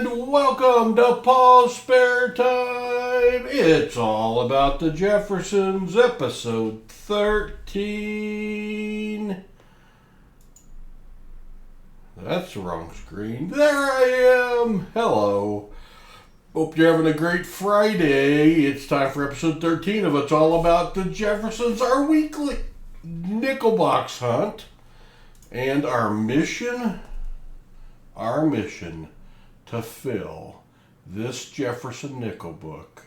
Welcome to Paul's Spare Time. It's all about the Jeffersons, episode 13. That's the wrong screen. There I am. Hello. Hope you're having a great Friday. It's time for episode 13 of It's All About the Jeffersons, our weekly nickel box hunt. And our mission to fill this Jefferson nickel book.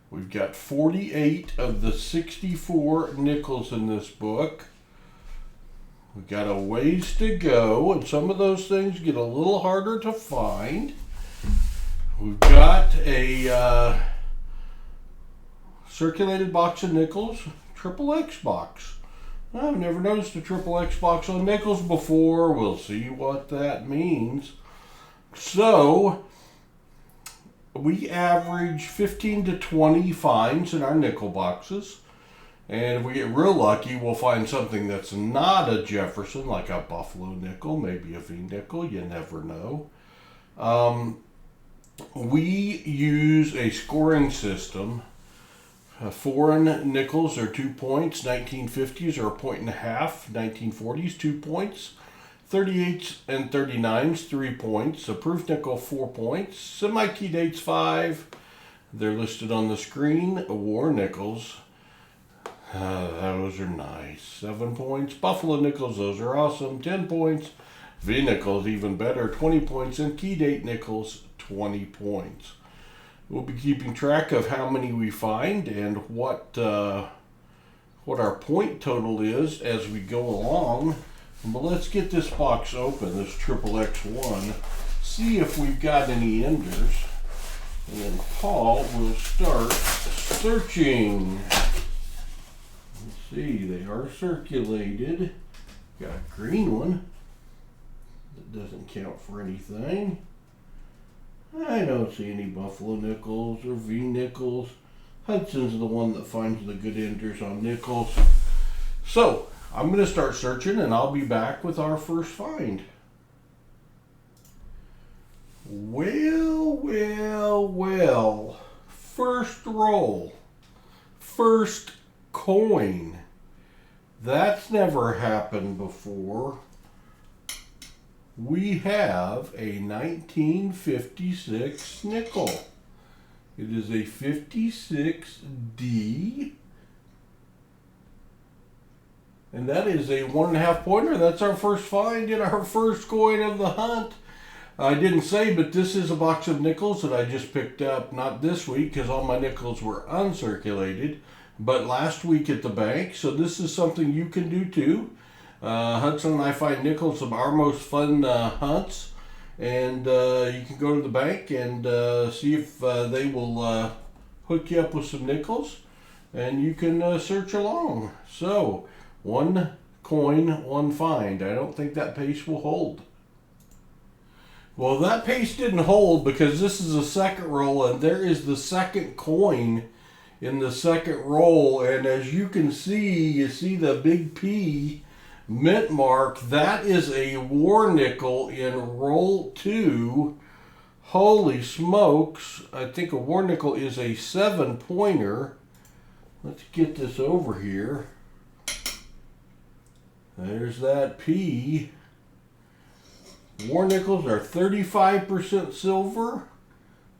We've got 48 of the 64 nickels in this book. We've got a ways to go, and some of those things get a little harder to find. We've got a circulated box of nickels, triple X box. I've never noticed a triple X box on nickels before. We'll see what that means. So, we average 15 to 20 finds in our nickel boxes. And if we get real lucky, we'll find something that's not a Jefferson, like a Buffalo nickel, maybe a V nickel. You never know. We use a scoring system. Foreign nickels are 2 points, 1950s are 1.5 points, 1940s 2 points, 38s and 39s 3 points, a proof nickel 4 points, semi-key dates 5. They're listed on the screen. War nickels, those are nice, 7 points. Buffalo nickels, those are awesome, 10 points. V nickels even better, 20 points, and key date nickels 20 points. We'll be keeping track of how many we find and what our point total is as we go along. But let's get this box open, this triple X1, see if we've got any enders. And then Paul will start searching. Let's see, they are circulated. Got a green one that doesn't count for anything. I don't see any Buffalo nickels or V nickels. Hudson's the one that finds the good enders on nickels. So, I'm going to start searching and I'll be back with our first find. Well. First roll. First coin. That's never happened before. We have a 1956 nickel. It is a 56D. And that is a 1.5 pointer. That's our first find and our first coin of the hunt. I didn't say, but this is a box of nickels that I just picked up, not this week because all my nickels were uncirculated, but last week at the bank. So this is something you can do too. Hudson and I find nickels of our most fun hunts, and you can go to the bank and see if they will hook you up with some nickels, and you can search along. So, one coin, one find. I don't think that pace will hold. Well, that pace didn't hold because this is a second roll, and there is the second coin in the second roll, and as you can see, you see the big P mint mark. That is a war nickel in roll 2. Holy smokes. I think a war nickel is a 7 pointer. Let's get this over here. There's that P. War nickels are 35% silver.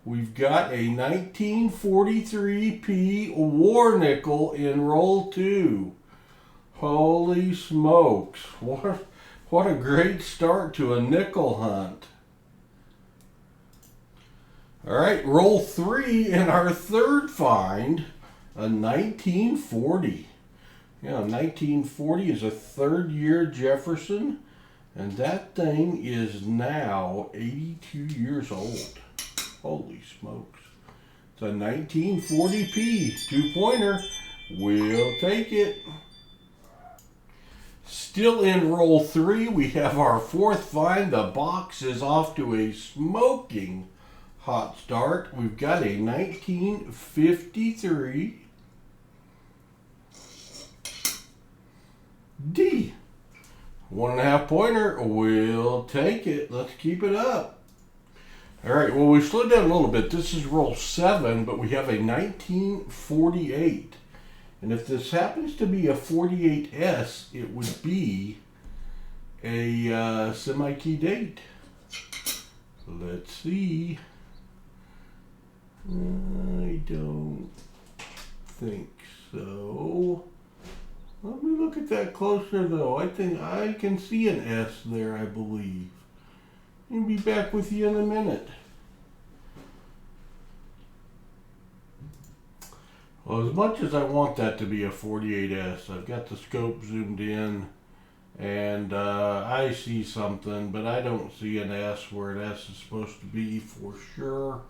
We've got a 1943 P war nickel in roll 2. Holy smokes. What a great start to a nickel hunt. Alright, roll 3 and our third find, a 1940. Yeah, 1940 is a third year Jefferson, and that thing is now 82 years old. Holy smokes. It's a 1940p 2-pointer. We'll take it. Still in roll 3, we have our fourth find. The box is off to a smoking hot start. We've got a 1953 D. 1.5 pointer. We'll take it. Let's keep it up. All right, well, we slowed down a little bit. This is roll 7, but we have a 1948. And if this happens to be a 48S, it would be a semi-key date. Let's see. I don't think so. Let me look at that closer, though. I think I can see an S there, I believe. I'll be back with you in a minute. Well, as much as I want that to be a 48S, I've got the scope zoomed in, and I see something, but I don't see an S where an S is supposed to be for sure.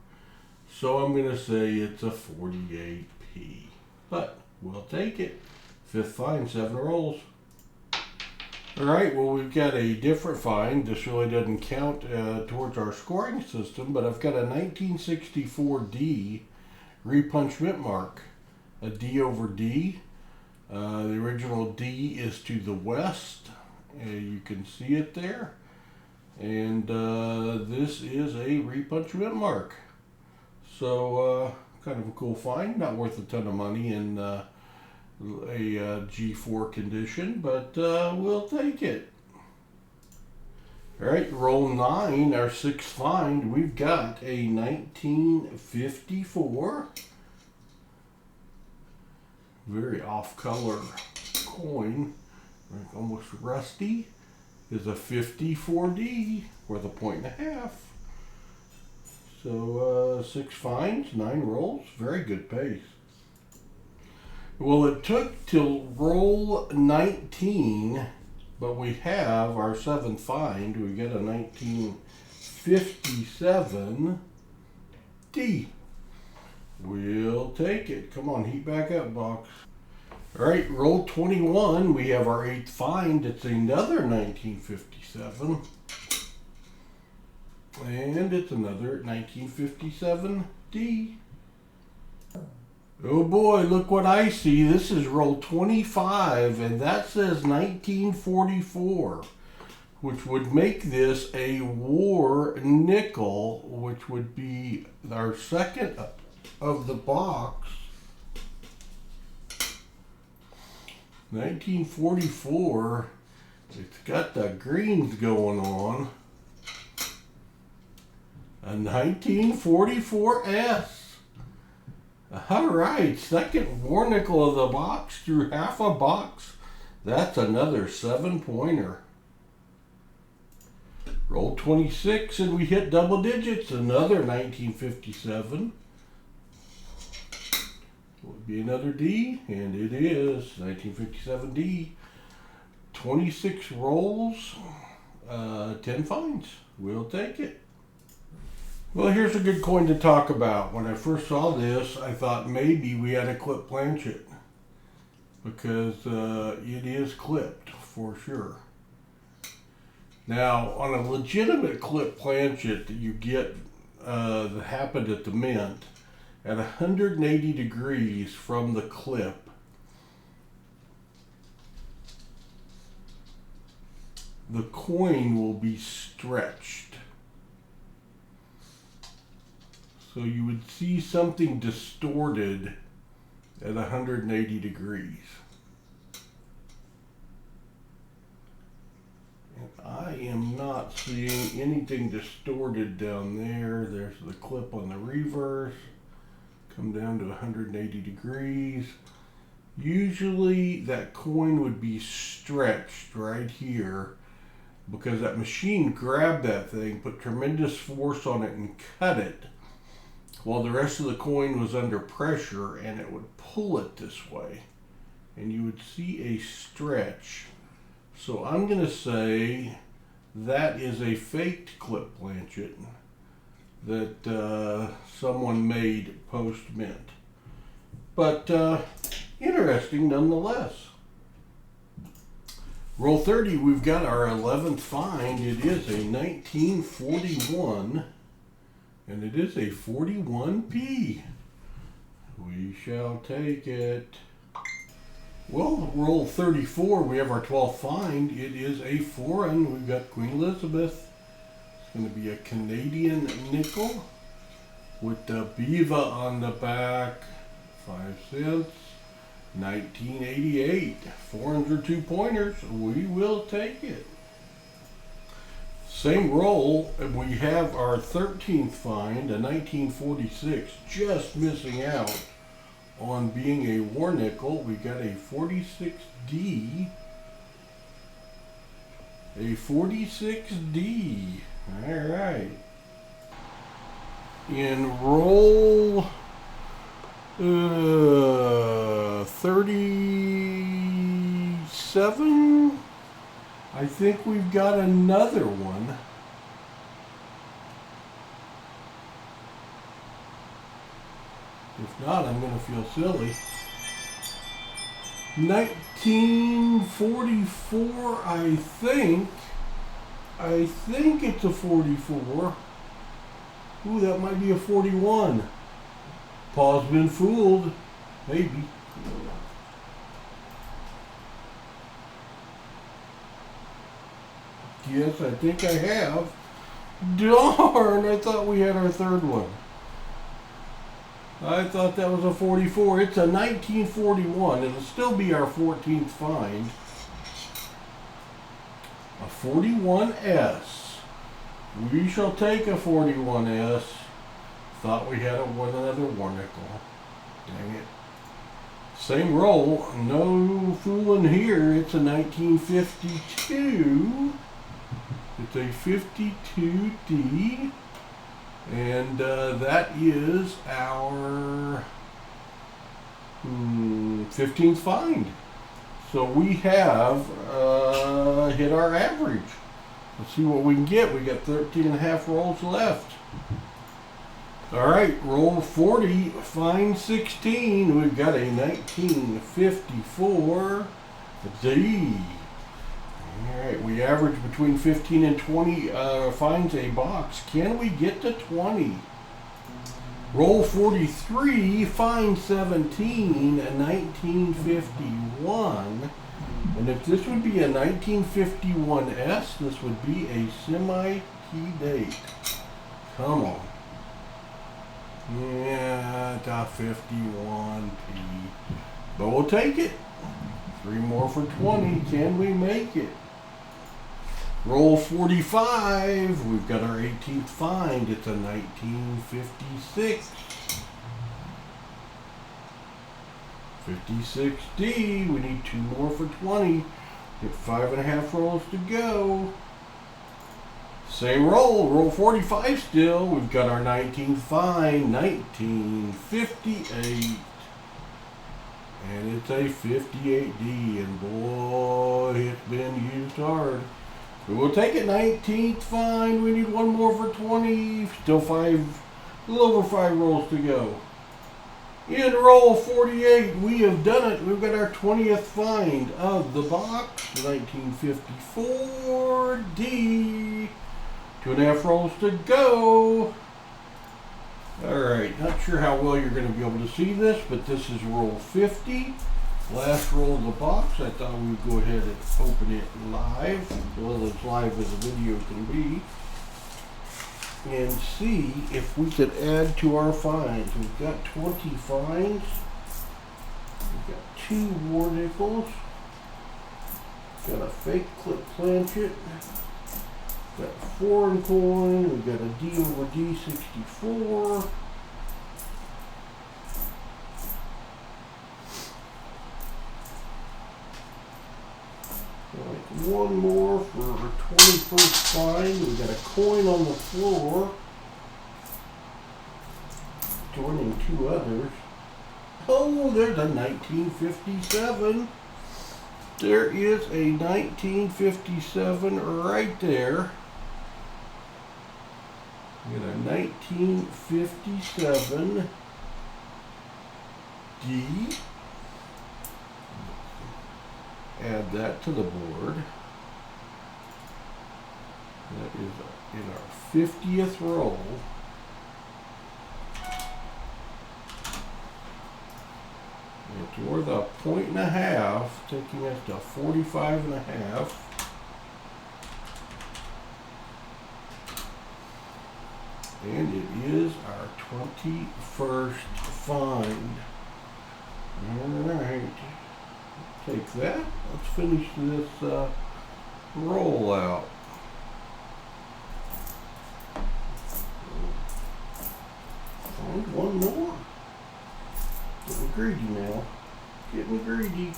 So I'm going to say it's a 48P. But we'll take it. Fifth find, 7 rolls. Alright, well, we've got a different find. This really doesn't count towards our scoring system, but I've got a 1964D repunchment mark. A D over D. The original D is to the west. You can see it there. And this is a repunchment mark. So, kind of a cool find. Not worth a ton of money in a G4 condition, but we'll take it. Alright, roll 9, our 6th find. We've got a 1954. Very off-color coin, like almost rusty, is a 54D worth a 1.5. So 6 finds, 9 rolls, very good pace. Well, it took till roll 19, but we have our 7th find. We get a 1957D. We'll take it. Come on, heat back up, box. All right, roll 21. We have our 8th find. It's another 1957. And it's another 1957D. Oh boy, look what I see. This is roll 25, and that says 1944, which would make this a war nickel, which would be our second of the box. 1944. It's got the greens going on. A 1944S. All right, second war nickel of the box through half a box. That's another 7-pointer. Roll 26 and we hit double digits. Another 1957. Would be another D, and it is 1957D. 26 rolls, 10 finds. We'll take it. Well, here's a good coin to talk about. When I first saw this, I thought maybe we had a clip planchet, because it is clipped for sure. Now, on a legitimate clip planchet that you get that happened at the mint, at 180 degrees from the clip, the coin will be stretched. So you would see something distorted at 180 degrees. And I am not seeing anything distorted down there. There's the clip on the reverse. Come down to 180 degrees. Usually that coin would be stretched right here because that machine grabbed that thing, put tremendous force on it and cut it, while the rest of the coin was under pressure, and it would pull it this way. And you would see a stretch. So I'm going to say that is a faked clip planchet that someone made post-mint. But interesting nonetheless. Roll 30, we've got our 11th find. It is a 1941, and it is a 41P. We shall take it. Well, roll 34, we have our 12th find. It is a foreign. We've got Queen Elizabeth. going to be a Canadian nickel with the Biva on the back, 5 cents, 1988, 402 pointers. We will take it. Same roll, we have our 13th find, a 1946, just missing out on being a war nickel. We got a 46D. A 46D. Alright. In roll 37, I think we've got another one. If not, I'm going to feel silly. 1944, I think it's a 44. Ooh, that might be a 41. Paul's been fooled. Maybe. Yes, I think I have. Darn, I thought we had our third one. I thought that was a 44. It's a 1941. It'll still be our 14th find. A 41S. We shall take a 41S. Thought we had another war nickel. Dang it. Same roll. No fooling here. It's a 1952. It's a 52D. And that is our 15th find. So we have hit our average. Let's see what we can get. We got 13 and a half rolls left. All right, roll 40, find 16. We've got a 1954 D. All right, we average between 15 and 20 finds a box. Can we get to 20? Roll 43, find 17, a 1951. And if this would be a 1951S, this would be a semi-key date. Come on. Yeah, it's a 51P. But we'll take it. 3 more for 20. Can we make it? Roll 45. We've got our 18th find. It's a 1956. 56D. We need 2 more for 20. Get 5.5 rolls to go. Same roll. Roll 45 still. We've got our 19th find. 1958. And it's a 58D. And boy, it's been used hard. We'll take it. 19th find. We need 1 more for 20. Still 5, a little over 5 rolls to go. In roll 48, we have done it. We've got our 20th find of the box. 1954 D. 2.5 rolls to go. Alright, not sure how well you're going to be able to see this, but this is roll 50. Last roll of the box. I thought we'd go ahead and open it live, well as live as a video can be, and see if we could add to our finds. We've got 20 finds. We've got 2 war nickels. Got a fake clip planchet. Got a foreign coin. We've got a D over D 64. Right, 1 more for our 21st find. We've got a coin on the floor, joining 2 others. Oh, there's a 1957. There is a 1957 right there. We got a 1957 D. Add that to the board. That is in our 50th roll. It's worth a 1.5, taking us to 45.5. And it is our 21st find. Alright. Take that. Let's finish this roll out. Find one more. Getting greedy now. Getting greedy.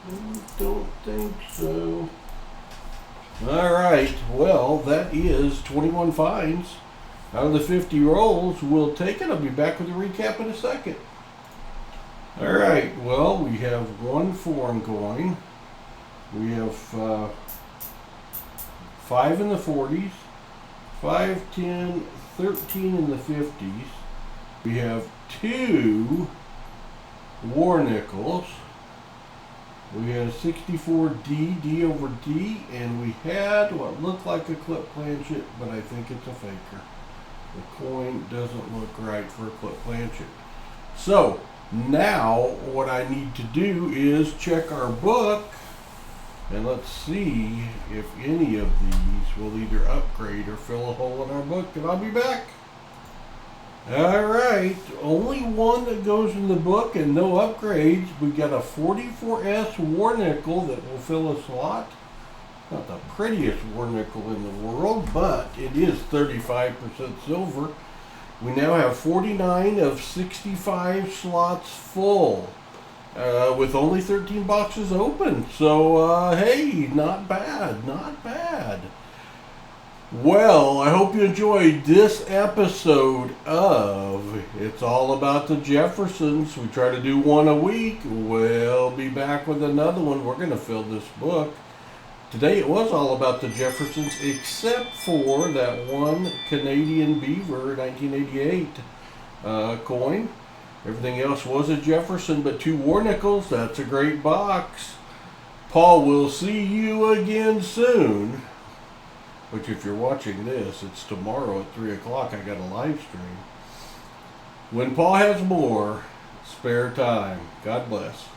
I don't think so. Alright, well, that is 21 finds. Out of the 50 rolls, we'll take it. I'll be back with a recap in a second. Alright, well, we have one foreign coin. We have 5 in the 40s, 5, 10, 13 in the 50s. We have 2 war nickels. We had 64D, D over D, and we had what looked like a clip planchet, but I think it's a faker. The coin doesn't look right for a clip planchet. So, now what I need to do is check our book, and let's see if any of these will either upgrade or fill a hole in our book, and I'll be back. Alright, only one that goes in the book and no upgrades. We got a 44S war nickel that will fill a slot. Not the prettiest war nickel in the world, but it is 35% silver. We now have 49 of 65 slots full, with only 13 boxes open. So, hey, not bad, not bad. Well, I hope you enjoyed this episode of It's All About the Jeffersons. We try to do one a week. We'll be back with another one. We're going to fill this book. Today it was all about the Jeffersons, except for that one Canadian Beaver 1988 coin. Everything else was a Jefferson, but 2 war nickels. That's a great box. Paul, we'll see you again soon. Which, if you're watching this, it's tomorrow at 3 o'clock. I got a live stream. When Paul has more spare time. God bless.